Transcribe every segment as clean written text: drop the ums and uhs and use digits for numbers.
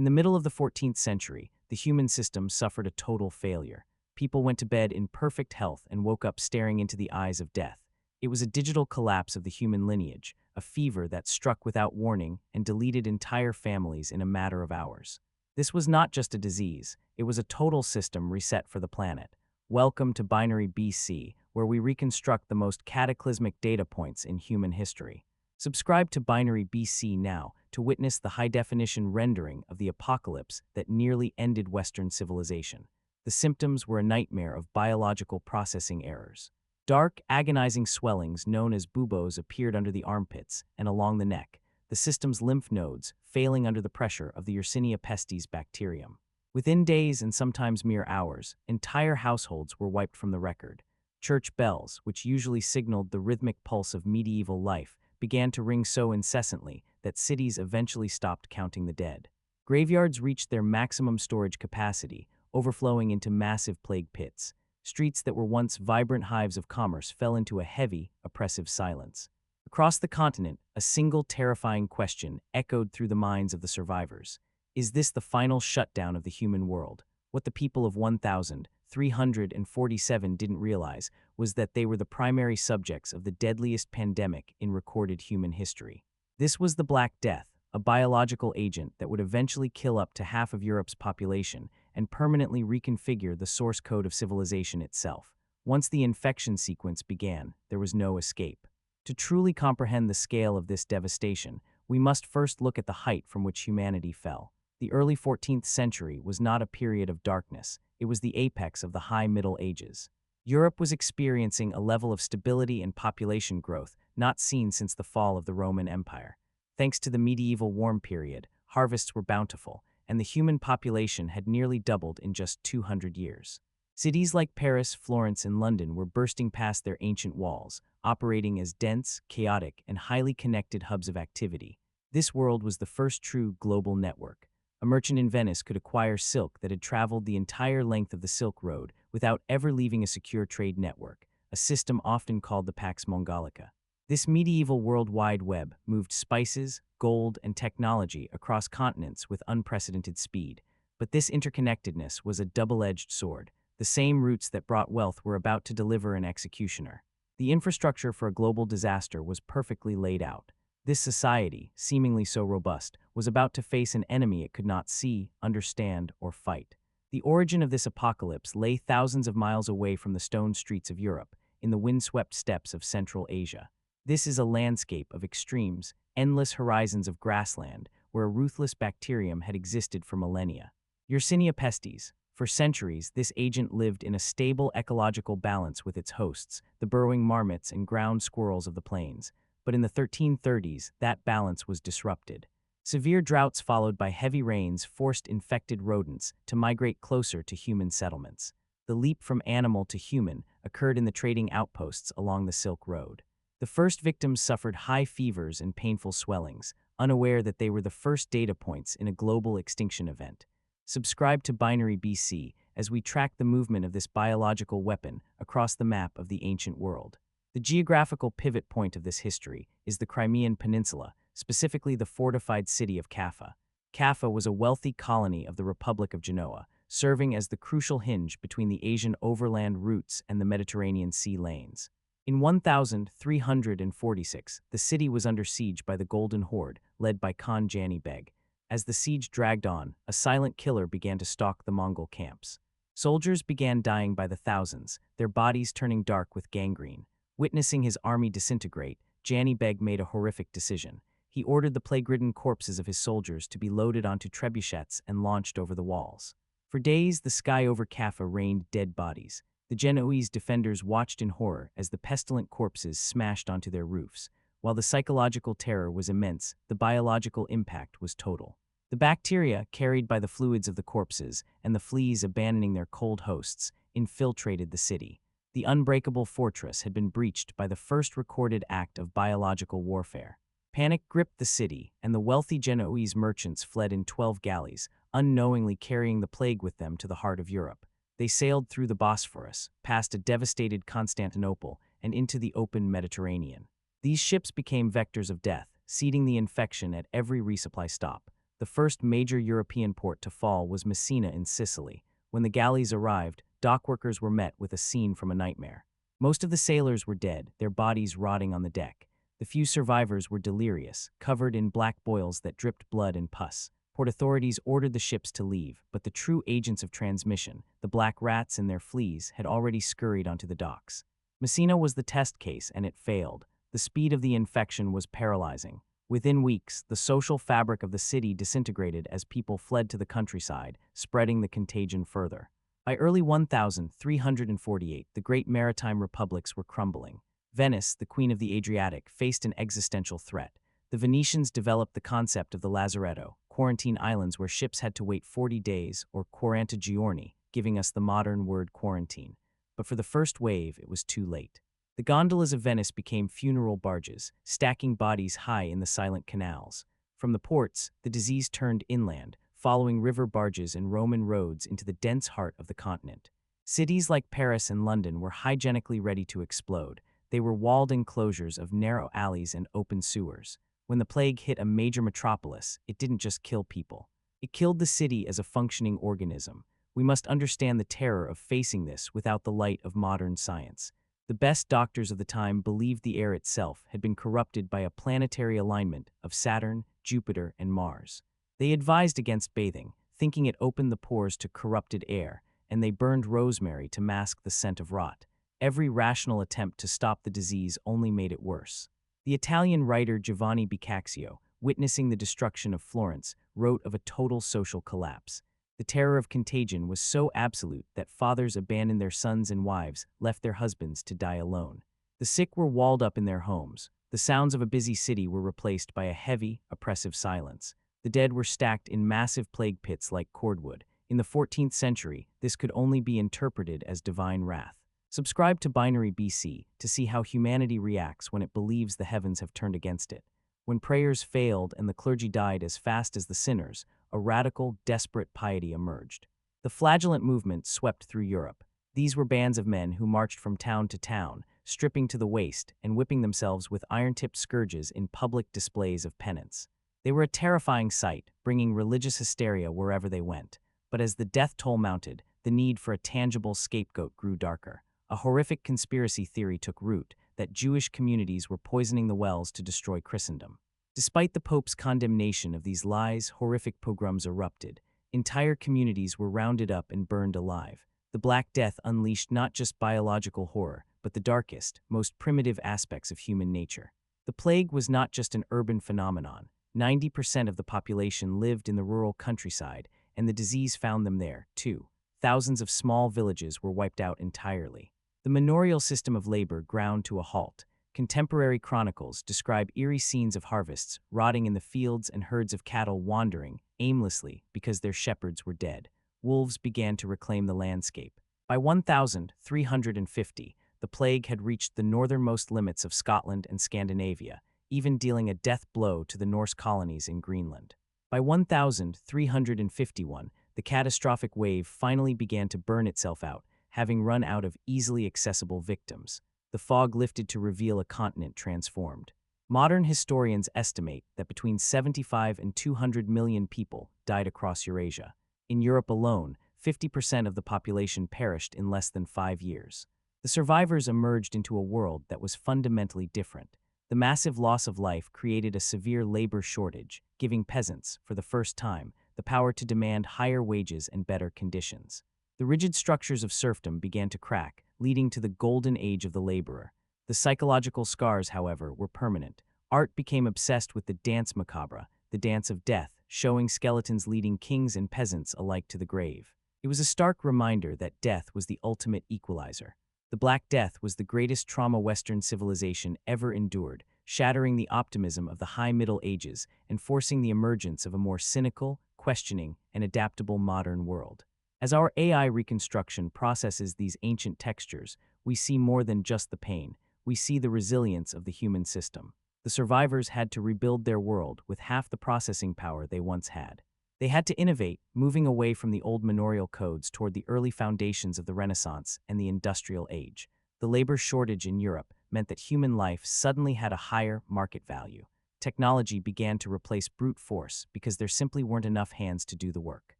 In the middle of the 14th century, the human system suffered a total failure. People went to bed in perfect health and woke up staring into the eyes of death. It was a digital collapse of the human lineage, a fever that struck without warning and deleted entire families in a matter of hours. This was not just a disease, it was a total system reset for the planet. Welcome to Binary BC, where we reconstruct the most cataclysmic data points in human history. Subscribe to Binary BC now to witness the high-definition rendering of the apocalypse that nearly ended Western civilization. The symptoms were a nightmare of biological processing errors. Dark, agonizing swellings known as buboes appeared under the armpits and along the neck, the system's lymph nodes failing under the pressure of the Yersinia pestis bacterium. Within days and sometimes mere hours, entire households were wiped from the record. Church bells, which usually signaled the rhythmic pulse of medieval life, began to ring so incessantly that cities eventually stopped counting the dead. Graveyards reached their maximum storage capacity, overflowing into massive plague pits. Streets that were once vibrant hives of commerce fell into a heavy, oppressive silence. Across the continent, a single terrifying question echoed through the minds of the survivors. Is this the final shutdown of the human world? What the people of 1347 didn't realize was that they were the primary subjects of the deadliest pandemic in recorded human history. This was the Black Death, a biological agent that would eventually kill up to half of Europe's population and permanently reconfigure the source code of civilization itself. Once the infection sequence began, there was no escape. To truly comprehend the scale of this devastation, we must first look at the height from which humanity fell. The early 14th century was not a period of darkness, it was the apex of the High Middle Ages. Europe was experiencing a level of stability and population growth not seen since the fall of the Roman Empire. Thanks to the medieval warm period, harvests were bountiful, and the human population had nearly doubled in just 200 years. Cities like Paris, Florence, and London were bursting past their ancient walls, operating as dense, chaotic, and highly connected hubs of activity. This world was the first true global network. A merchant in Venice could acquire silk that had traveled the entire length of the Silk Road without ever leaving a secure trade network, a system often called the Pax Mongolica. This medieval World Wide Web moved spices, gold, and technology across continents with unprecedented speed. But this interconnectedness was a double-edged sword. The same roots that brought wealth were about to deliver an executioner. The infrastructure for a global disaster was perfectly laid out. This society, seemingly so robust, was about to face an enemy it could not see, understand, or fight. The origin of this apocalypse lay thousands of miles away from the stone streets of Europe, in the windswept steppes of Central Asia. This is a landscape of extremes, endless horizons of grassland, where a ruthless bacterium had existed for millennia. Yersinia pestis. For centuries, this agent lived in a stable ecological balance with its hosts, the burrowing marmots and ground squirrels of the plains. But in the 1330s, that balance was disrupted. Severe droughts followed by heavy rains forced infected rodents to migrate closer to human settlements. The leap from animal to human occurred in the trading outposts along the Silk Road. The first victims suffered high fevers and painful swellings, unaware that they were the first data points in a global extinction event. Subscribe to Binary BC as we track the movement of this biological weapon across the map of the ancient world. The geographical pivot point of this history is the Crimean Peninsula, specifically the fortified city of Caffa. Caffa was a wealthy colony of the Republic of Genoa, serving as the crucial hinge between the Asian overland routes and the Mediterranean sea lanes. In 1346, the city was under siege by the Golden Horde, led by Khan Jani Beg. As the siege dragged on, a silent killer began to stalk the Mongol camps. Soldiers began dying by the thousands, their bodies turning dark with gangrene. Witnessing his army disintegrate, Jani Beg made a horrific decision. He ordered the plague-ridden corpses of his soldiers to be loaded onto trebuchets and launched over the walls. For days, the sky over Caffa rained dead bodies. The Genoese defenders watched in horror as the pestilent corpses smashed onto their roofs. While the psychological terror was immense, the biological impact was total. The bacteria, carried by the fluids of the corpses, and the fleas abandoning their cold hosts, infiltrated the city. The unbreakable fortress had been breached by the first recorded act of biological warfare. Panic gripped the city, and the wealthy Genoese merchants fled in 12 galleys, unknowingly carrying the plague with them to the heart of Europe. They sailed through the Bosphorus, past a devastated Constantinople, and into the open Mediterranean. These ships became vectors of death, seeding the infection at every resupply stop. The first major European port to fall was Messina in Sicily. When the galleys arrived, dockworkers were met with a scene from a nightmare. Most of the sailors were dead, their bodies rotting on the deck. The few survivors were delirious, covered in black boils that dripped blood and pus. Port authorities ordered the ships to leave, but the true agents of transmission, the black rats and their fleas, had already scurried onto the docks. Messina was the test case, and it failed. The speed of the infection was paralyzing. Within weeks, the social fabric of the city disintegrated as people fled to the countryside, spreading the contagion further. By early 1348, the great maritime republics were crumbling. Venice, the queen of the Adriatic, faced an existential threat. The Venetians developed the concept of the lazaretto, quarantine islands where ships had to wait 40 days, or 40 giorni, giving us the modern word quarantine. But for the first wave, it was too late. The gondolas of Venice became funeral barges, stacking bodies high in the silent canals. From the ports, the disease turned inland, following river barges and Roman roads into the dense heart of the continent. Cities like Paris and London were hygienically ready to explode. They were walled enclosures of narrow alleys and open sewers. When the plague hit a major metropolis, it didn't just kill people. It killed the city as a functioning organism. We must understand the terror of facing this without the light of modern science. The best doctors of the time believed the air itself had been corrupted by a planetary alignment of Saturn, Jupiter, and Mars. They advised against bathing, thinking it opened the pores to corrupted air, and they burned rosemary to mask the scent of rot. Every rational attempt to stop the disease only made it worse. The Italian writer Giovanni Boccaccio, witnessing the destruction of Florence, wrote of a total social collapse. The terror of contagion was so absolute that fathers abandoned their sons and wives, left their husbands to die alone. The sick were walled up in their homes. The sounds of a busy city were replaced by a heavy, oppressive silence. The dead were stacked in massive plague pits like cordwood. In the 14th century, this could only be interpreted as divine wrath. Subscribe to Binary BC to see how humanity reacts when it believes the heavens have turned against it. When prayers failed and the clergy died as fast as the sinners, a radical, desperate piety emerged. The Flagellant movement swept through Europe. These were bands of men who marched from town to town, stripping to the waist and whipping themselves with iron-tipped scourges in public displays of penance. They were a terrifying sight, bringing religious hysteria wherever they went. But as the death toll mounted, the need for a tangible scapegoat grew darker. A horrific conspiracy theory took root that Jewish communities were poisoning the wells to destroy Christendom. Despite the Pope's condemnation of these lies, horrific pogroms erupted. Entire communities were rounded up and burned alive. The Black Death unleashed not just biological horror, but the darkest, most primitive aspects of human nature. The plague was not just an urban phenomenon. 90% of the population lived in the rural countryside, and the disease found them there, too. Thousands of small villages were wiped out entirely. The manorial system of labor ground to a halt. Contemporary chronicles describe eerie scenes of harvests, rotting in the fields and herds of cattle wandering aimlessly because their shepherds were dead. Wolves began to reclaim the landscape. By 1350, the plague had reached the northernmost limits of Scotland and Scandinavia, even dealing a death blow to the Norse colonies in Greenland. By 1351, the catastrophic wave finally began to burn itself out, having run out of easily accessible victims. The fog lifted to reveal a continent transformed. Modern historians estimate that between 75 and 200 million people died across Eurasia. In Europe alone, 50% of the population perished in less than 5 years. The survivors emerged into a world that was fundamentally different. The massive loss of life created a severe labor shortage, giving peasants, for the first time, the power to demand higher wages and better conditions. The rigid structures of serfdom began to crack, leading to the golden age of the laborer. The psychological scars, however, were permanent. Art became obsessed with the dance macabre, the dance of death, showing skeletons leading kings and peasants alike to the grave. It was a stark reminder that death was the ultimate equalizer. The Black Death was the greatest trauma Western civilization ever endured, shattering the optimism of the High Middle Ages and forcing the emergence of a more cynical, questioning, and adaptable modern world. As our AI reconstruction processes these ancient textures, we see more than just the pain. We see the resilience of the human system. The survivors had to rebuild their world with half the processing power they once had. They had to innovate, moving away from the old manorial codes toward the early foundations of the Renaissance and the Industrial Age. The labor shortage in Europe meant that human life suddenly had a higher market value. technology began to replace brute force because there simply weren't enough hands to do the work.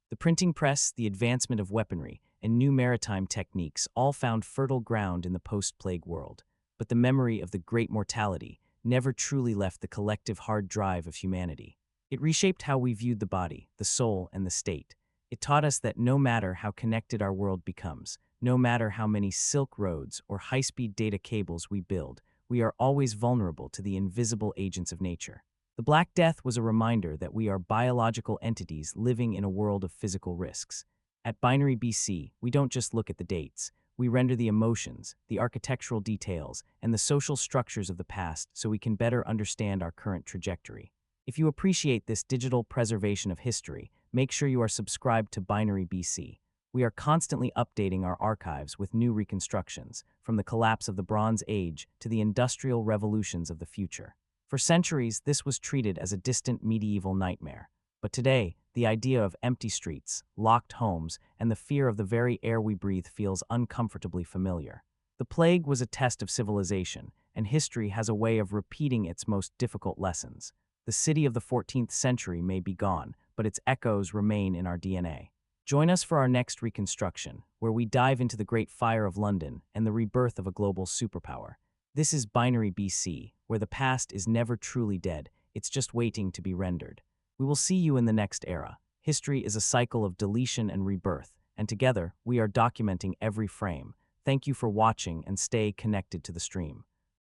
The printing press, the advancement of weaponry, and new maritime techniques all found fertile ground in the post-plague world. But the memory of the Great Mortality never truly left the collective hard drive of humanity. It reshaped how we viewed the body, the soul, and the state. It taught us that no matter how connected our world becomes, no matter how many Silk Roads or high-speed data cables we build, we are always vulnerable to the invisible agents of nature. The Black Death was a reminder that we are biological entities living in a world of physical risks. At Binary BC, we don't just look at the dates. We render the emotions, the architectural details, and the social structures of the past so we can better understand our current trajectory. If you appreciate this digital preservation of history, make sure you are subscribed to Binary BC. We are constantly updating our archives with new reconstructions, from the collapse of the Bronze Age to the industrial revolutions of the future. For centuries, this was treated as a distant medieval nightmare. But today, the idea of empty streets, locked homes, and the fear of the very air we breathe feels uncomfortably familiar. The plague was a test of civilization, and history has a way of repeating its most difficult lessons. The city of the 14th century may be gone, but its echoes remain in our DNA. Join us for our next reconstruction, where we dive into the Great Fire of London and the rebirth of a global superpower. This is Binary BC, where the past is never truly dead, it's just waiting to be rendered. We will see you in the next era. History is a cycle of deletion and rebirth, and together, we are documenting every frame. Thank you for watching and stay connected to the stream.